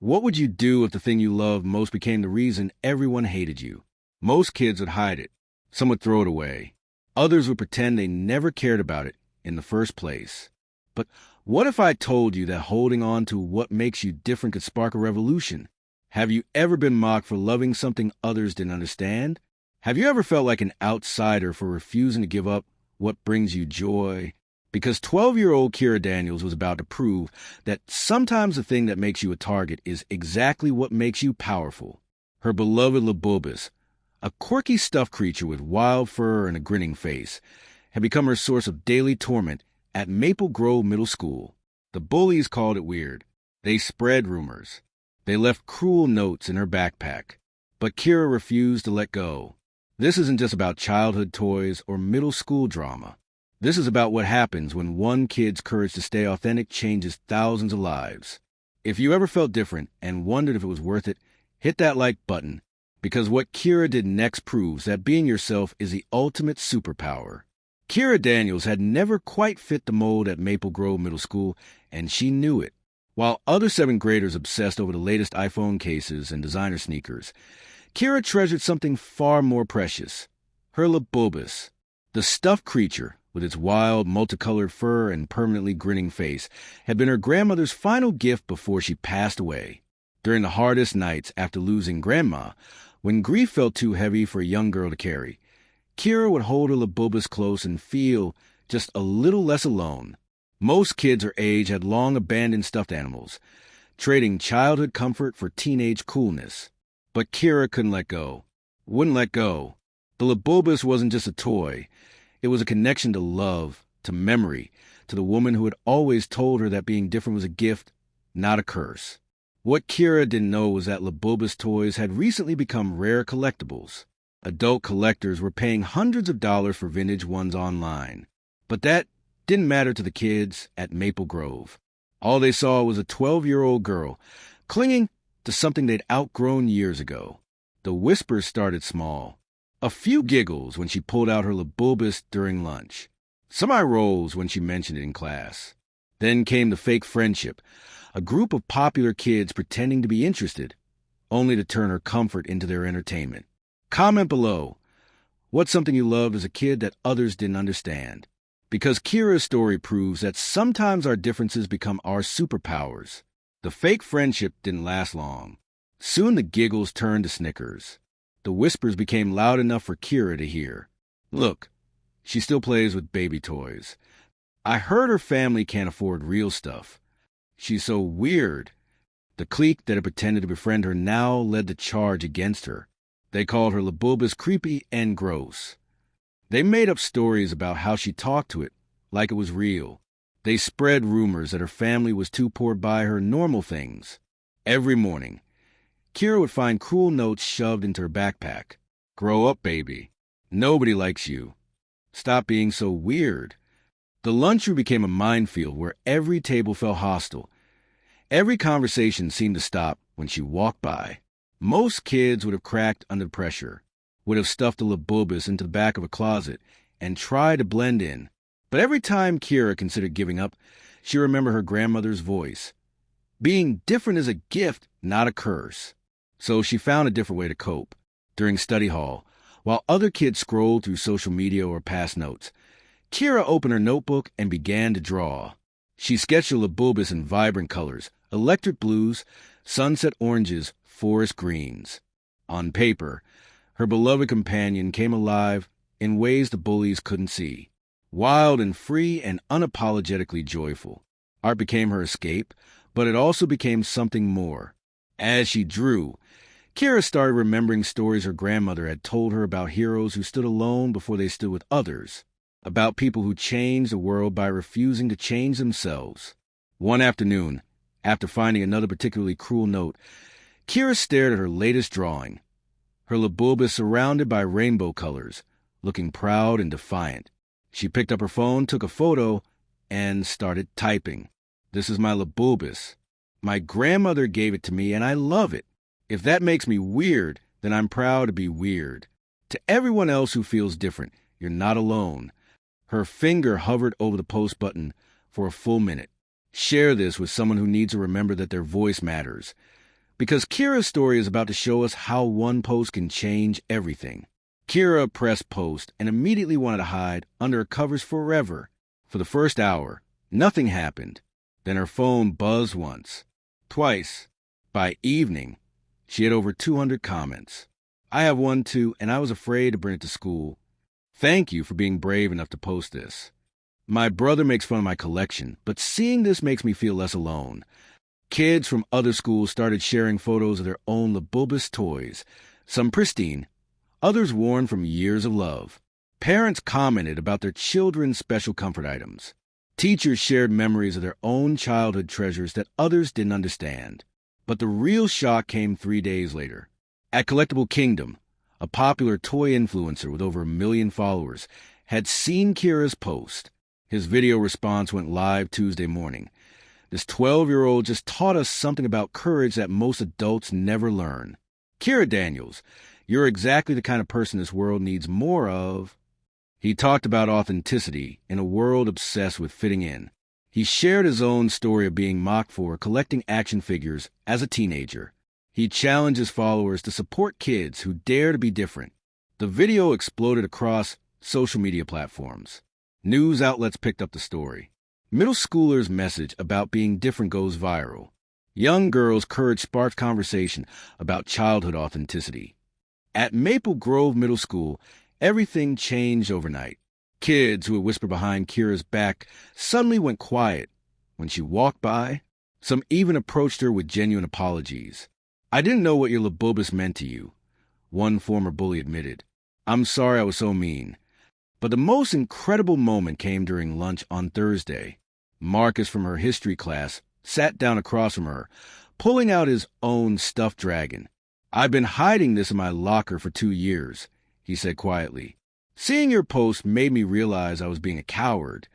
What would you do if the thing you loved most became the reason everyone hated you? Most kids would hide it. Some would throw it away. Others would pretend they never cared about it in the first place. But what if I told you that holding on to what makes you different could spark a revolution? Have you ever been mocked for loving something others didn't understand? Have you ever felt like an outsider for refusing to give up what brings you joy? Because 12-year-old Kira Daniels was about to prove that sometimes the thing that makes you a target is exactly what makes you powerful. Her beloved Labubus, a quirky stuffed creature with wild fur and a grinning face, had become her source of daily torment at Maple Grove Middle School. The bullies called it weird. They spread rumors. They left cruel notes in her backpack. But Kira refused to let go. This isn't just about childhood toys or middle school drama. This is about what happens when one kid's courage to stay authentic changes thousands of lives. If you ever felt different and wondered if it was worth it, hit that like button, because what Kira did next proves that being yourself is the ultimate superpower. Kira Daniels had never quite fit the mold at Maple Grove Middle School, and she knew it. While other 7th graders obsessed over the latest iPhone cases and designer sneakers, Kira treasured something far more precious, her Labubus. The stuffed creature, with its wild, multicolored fur and permanently grinning face, had been her grandmother's final gift before she passed away. During the hardest nights after losing Grandma, when grief felt too heavy for a young girl to carry, Kira would hold her Labubus close and feel just a little less alone. Most kids her age had long abandoned stuffed animals, trading childhood comfort for teenage coolness. But Kira couldn't let go. Wouldn't let go. The Labubus wasn't just a toy. It was a connection to love, to memory, to the woman who had always told her that being different was a gift, not a curse. What Kira didn't know was that Labubus toys had recently become rare collectibles. Adult collectors were paying hundreds of dollars for vintage ones online. But that didn't matter to the kids at Maple Grove. All they saw was a 12-year-old girl clinging to something they'd outgrown years ago. The whispers started small. A few giggles when she pulled out her Labubus during lunch. Some eye rolls when she mentioned it in class. Then came the fake friendship, a group of popular kids pretending to be interested, only to turn her comfort into their entertainment. Comment below, what's something you loved as a kid that others didn't understand? Because Kira's story proves that sometimes our differences become our superpowers. The fake friendship didn't last long. Soon the giggles turned to snickers. The whispers became loud enough for Kira to hear. Look, she still plays with baby toys. I heard her family can't afford real stuff. She's so weird. The clique that had pretended to befriend her now led the charge against her. They called her Labubus creepy and gross. They made up stories about how she talked to it like it was real. They spread rumors that her family was too poor to buy her normal things. Every morning, Kira would find cruel notes shoved into her backpack. Grow up, baby. Nobody likes you. Stop being so weird. The lunchroom became a minefield where every table felt hostile. Every conversation seemed to stop when she walked by. Most kids would have cracked under pressure, would have stuffed a Labubus into the back of a closet and tried to blend in. But every time Kira considered giving up, she remembered her grandmother's voice. Being different is a gift, not a curse. So she found a different way to cope. During study hall, while other kids scrolled through social media or passed notes, Kira opened her notebook and began to draw. She sketched her Labubus in vibrant colors, electric blues, sunset oranges, forest greens. On paper, her beloved companion came alive in ways the bullies couldn't see. Wild and free and unapologetically joyful. Art became her escape, but it also became something more. As she drew, Kira started remembering stories her grandmother had told her about heroes who stood alone before they stood with others, about people who changed the world by refusing to change themselves. One afternoon, after finding another particularly cruel note, Kira stared at her latest drawing, her Labubus surrounded by rainbow colors, looking proud and defiant. She picked up her phone, took a photo, and started typing. This is my Labubus. My grandmother gave it to me, and I love it. If that makes me weird, then I'm proud to be weird. To everyone else who feels different, you're not alone. Her finger hovered over the post button for a full minute. Share this with someone who needs to remember that their voice matters. Because Kira's story is about to show us how one post can change everything. Kira pressed post and immediately wanted to hide under her covers forever. For the first hour, nothing happened. Then her phone buzzed once, twice. By evening, she had over 200 comments. I have one too, and I was afraid to bring it to school. Thank you for being brave enough to post this. My brother makes fun of my collection, but seeing this makes me feel less alone. Kids from other schools started sharing photos of their own Labubus toys, some pristine, others worn from years of love. Parents commented about their children's special comfort items. Teachers shared memories of their own childhood treasures that others didn't understand. But the real shock came 3 days later. At Collectible Kingdom, a popular toy influencer with over 1 million followers had seen Kira's post. His video response went live Tuesday morning. This 12-year-old just taught us something about courage that most adults never learn. Kira Daniels, you're exactly the kind of person this world needs more of. He talked about authenticity in a world obsessed with fitting in. He shared his own story of being mocked for collecting action figures as a teenager. He challenged his followers to support kids who dare to be different. The video exploded across social media platforms. News outlets picked up the story. Middle schoolers' message about being different goes viral. Young girls' courage sparked conversation about childhood authenticity. At Maple Grove Middle School, everything changed overnight. Kids who had whispered behind Kira's back suddenly went quiet. When she walked by, some even approached her with genuine apologies. I didn't know what your Labubus meant to you, one former bully admitted. I'm sorry I was so mean. But the most incredible moment came during lunch on Thursday. Marcus from her history class sat down across from her, pulling out his own stuffed dragon. I've been hiding this in my locker for 2 years, he said quietly. Seeing your post made me realize I was being a coward.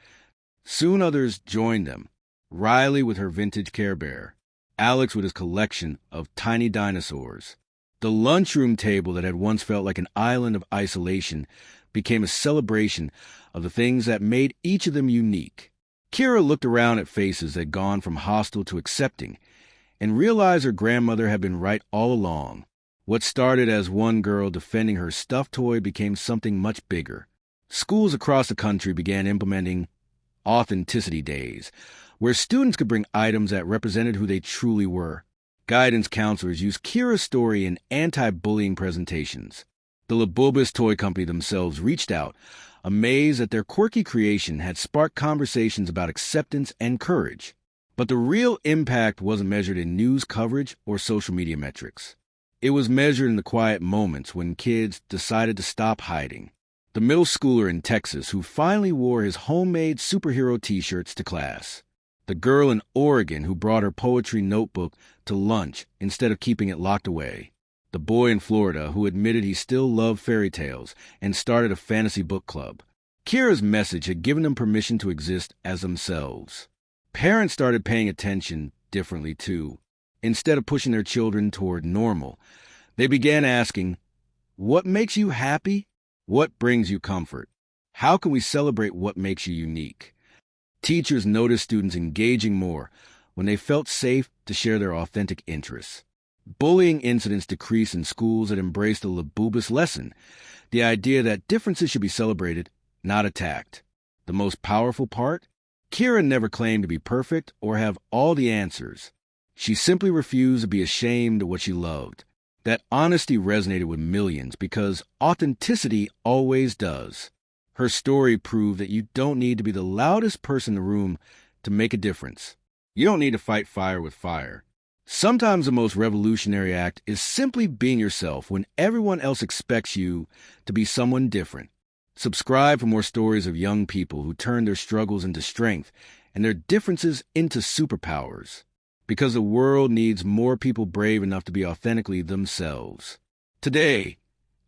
Soon others joined them. Riley with her vintage Care Bear, Alex with his collection of tiny dinosaurs. The lunchroom table that had once felt like an island of isolation became a celebration of the things that made each of them unique. Kira looked around at faces that had gone from hostile to accepting and realized her grandmother had been right all along. What started as one girl defending her stuffed toy became something much bigger. Schools across the country began implementing authenticity days, where students could bring items that represented who they truly were. Guidance counselors used Kira's story in anti-bullying presentations. The Labubus toy company themselves reached out, amazed that their quirky creation had sparked conversations about acceptance and courage. But the real impact wasn't measured in news coverage or social media metrics. It was measured in the quiet moments when kids decided to stop hiding. The middle schooler in Texas who finally wore his homemade superhero t-shirts to class. The girl in Oregon who brought her poetry notebook to lunch instead of keeping it locked away. The boy in Florida who admitted he still loved fairy tales and started a fantasy book club. Kira's message had given them permission to exist as themselves. Parents started paying attention differently too. Instead of pushing their children toward normal, they began asking, what makes you happy? What brings you comfort? How can we celebrate what makes you unique? Teachers noticed students engaging more when they felt safe to share their authentic interests. Bullying incidents decreased in schools that embraced the Labubus lesson, the idea that differences should be celebrated, not attacked. The most powerful part? Kira never claimed to be perfect or have all the answers. She simply refused to be ashamed of what she loved. That honesty resonated with millions because authenticity always does. Her story proved that you don't need to be the loudest person in the room to make a difference. You don't need to fight fire with fire. Sometimes the most revolutionary act is simply being yourself when everyone else expects you to be someone different. Subscribe for more stories of young people who turn their struggles into strength and their differences into superpowers. Because the world needs more people brave enough to be authentically themselves. Today,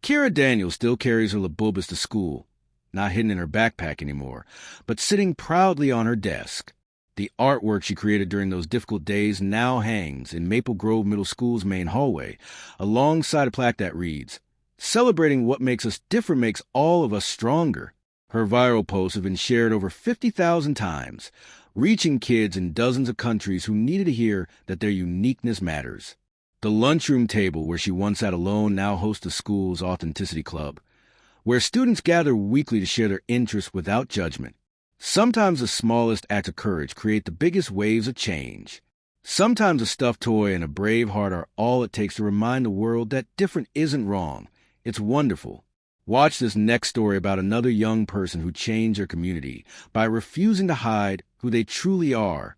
Kira Daniels still carries her Labubus to school, not hidden in her backpack anymore, but sitting proudly on her desk. The artwork she created during those difficult days now hangs in Maple Grove Middle School's main hallway, alongside a plaque that reads, "Celebrating what makes us different makes all of us stronger." Her viral posts have been shared over 50,000 times, reaching kids in dozens of countries who needed to hear that their uniqueness matters. The lunchroom table where she once sat alone now hosts the school's Authenticity Club, where students gather weekly to share their interests without judgment. Sometimes the smallest acts of courage create the biggest waves of change. Sometimes a stuffed toy and a brave heart are all it takes to remind the world that different isn't wrong. It's wonderful. Watch this next story about another young person who changed their community by refusing to hide who they truly are